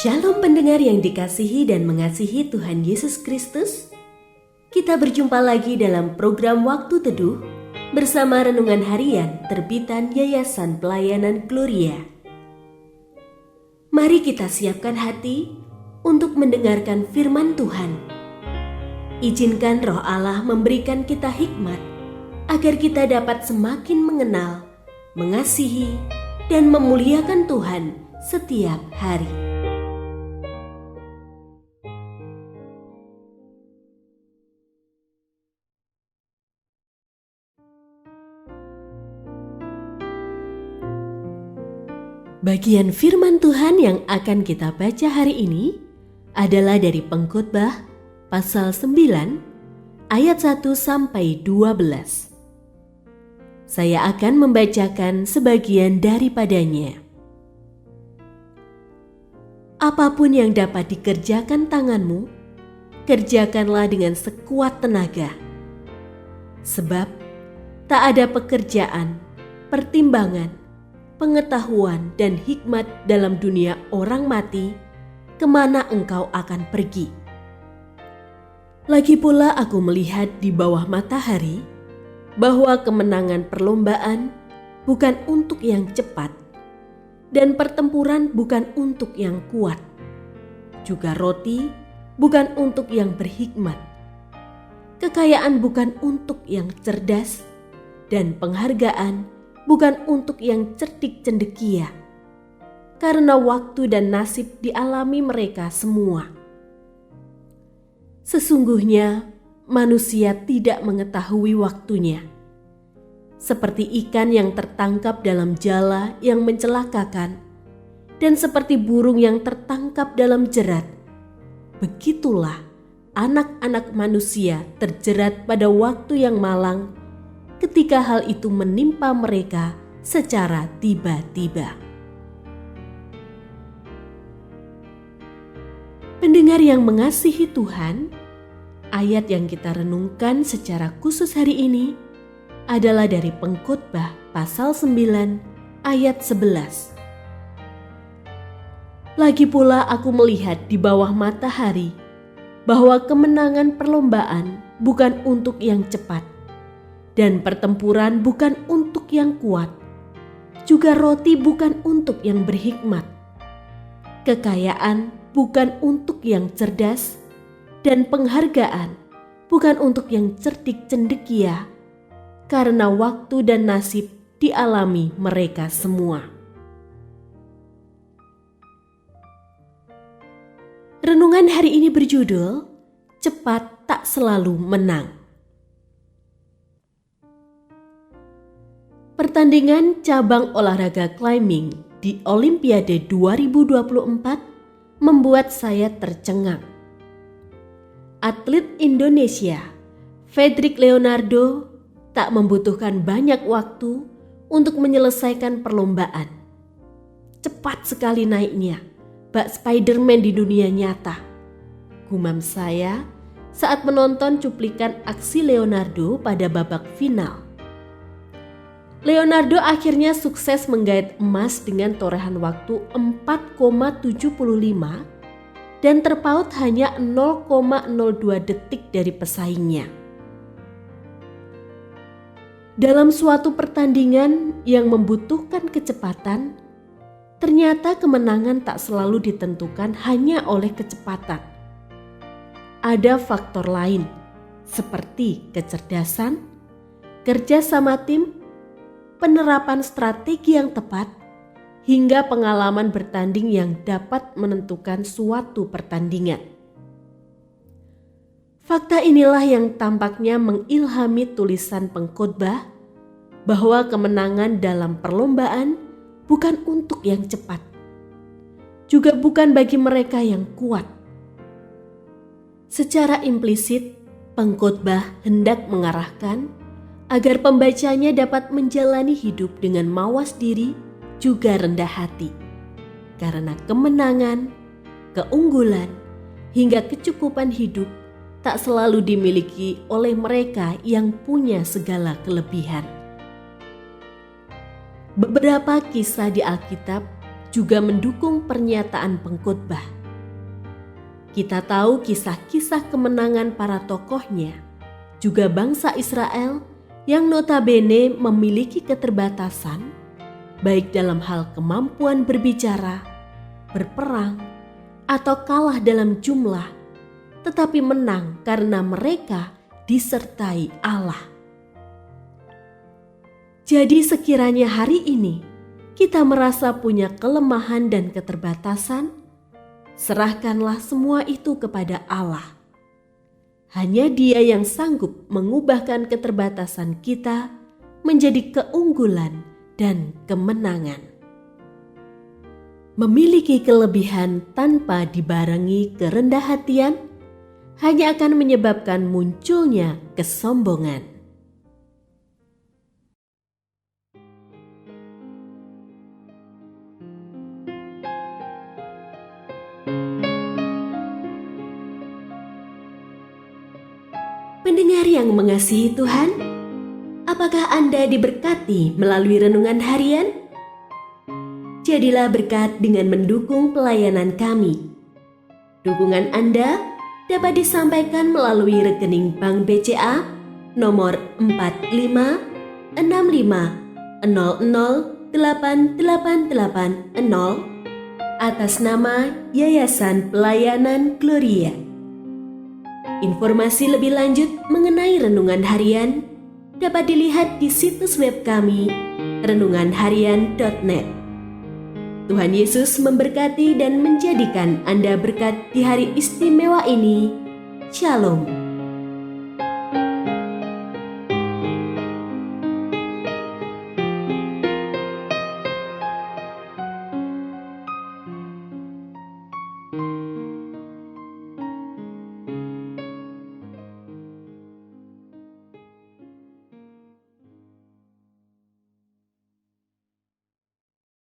Shalom pendengar yang dikasihi dan mengasihi Tuhan Yesus Kristus. Kita berjumpa lagi dalam program Waktu Teduh bersama Renungan Harian terbitan Yayasan Pelayanan Gloria. Mari kita siapkan hati untuk mendengarkan firman Tuhan. Izinkan Roh Allah memberikan kita hikmat agar kita dapat semakin mengenal, mengasihi, dan memuliakan Tuhan setiap hari. Bagian firman Tuhan yang akan kita baca hari ini adalah dari Pengkhotbah pasal 9 ayat 1 sampai 12. Saya akan membacakan sebagian daripadanya. Apapun yang dapat dikerjakan tanganmu, kerjakanlah dengan sekuat tenaga. Sebab tak ada pekerjaan, pertimbangan, pengetahuan dan hikmat dalam dunia orang mati, kemana engkau akan pergi. Lagi pula aku melihat di bawah matahari bahwa kemenangan perlombaan bukan untuk yang cepat dan pertempuran bukan untuk yang kuat, juga roti bukan untuk yang berhikmat, kekayaan bukan untuk yang cerdas, dan penghargaan bukan untuk yang cerdik cendekia, karena waktu dan nasib dialami mereka semua. Sesungguhnya manusia tidak mengetahui waktunya, seperti ikan yang tertangkap dalam jala yang mencelakakan, dan seperti burung yang tertangkap dalam jerat. Begitulah anak-anak manusia terjerat pada waktu yang malang, ketika hal itu menimpa mereka secara tiba-tiba. Pendengar yang mengasihi Tuhan, ayat yang kita renungkan secara khusus hari ini adalah dari Pengkhotbah pasal 9 ayat 11. Lagi pula aku melihat di bawah matahari bahwa kemenangan perlombaan bukan untuk yang cepat, dan pertempuran bukan untuk yang kuat, juga roti bukan untuk yang berhikmat, kekayaan bukan untuk yang cerdas, dan penghargaan bukan untuk yang cerdik cendekia, karena waktu dan nasib dialami mereka semua. Renungan hari ini berjudul Cepat Tak Selalu Menang. Pertandingan cabang olahraga climbing di Olimpiade 2024 membuat saya tercengang. Atlet Indonesia, Fedrik Leonardo, tak membutuhkan banyak waktu untuk menyelesaikan perlombaan. Cepat sekali naiknya, bak Spiderman di dunia nyata. Gumam saya saat menonton cuplikan aksi Leonardo pada babak final. Leonardo akhirnya sukses menggait emas dengan torehan waktu 4,75 dan terpaut hanya 0,02 detik dari pesaingnya. Dalam suatu pertandingan yang membutuhkan kecepatan, ternyata kemenangan tak selalu ditentukan hanya oleh kecepatan. Ada faktor lain seperti kecerdasan, kerja sama tim, penerapan strategi yang tepat, hingga pengalaman bertanding yang dapat menentukan suatu pertandingan. Fakta inilah yang tampaknya mengilhami tulisan Pengkhotbah bahwa kemenangan dalam perlombaan bukan untuk yang cepat, juga bukan bagi mereka yang kuat. Secara implisit, Pengkhotbah hendak mengarahkan agar pembacanya dapat menjalani hidup dengan mawas diri juga rendah hati, karena kemenangan, keunggulan, hingga kecukupan hidup tak selalu dimiliki oleh mereka yang punya segala kelebihan. Beberapa kisah di Alkitab juga mendukung pernyataan pengkhotbah. Kita tahu kisah-kisah kemenangan para tokohnya, juga bangsa Israel yang notabene memiliki keterbatasan, baik dalam hal kemampuan berbicara, berperang, atau kalah dalam jumlah, tetapi menang karena mereka disertai Allah. Jadi sekiranya hari ini kita merasa punya kelemahan dan keterbatasan, serahkanlah semua itu kepada Allah. Hanya Dia yang sanggup mengubahkan keterbatasan kita menjadi keunggulan dan kemenangan. Memiliki kelebihan tanpa dibarengi kerendah hatian hanya akan menyebabkan munculnya kesombongan. Pendengar yang mengasihi Tuhan, apakah Anda diberkati melalui renungan harian? Jadilah berkat dengan mendukung pelayanan kami. Dukungan Anda dapat disampaikan melalui rekening Bank BCA nomor 4565008880 atas nama Yayasan Pelayanan Gloria. Informasi lebih lanjut mengenai renungan harian dapat dilihat di situs web kami renunganharian.net. Tuhan Yesus memberkati dan menjadikan Anda berkat di hari istimewa ini. Shalom.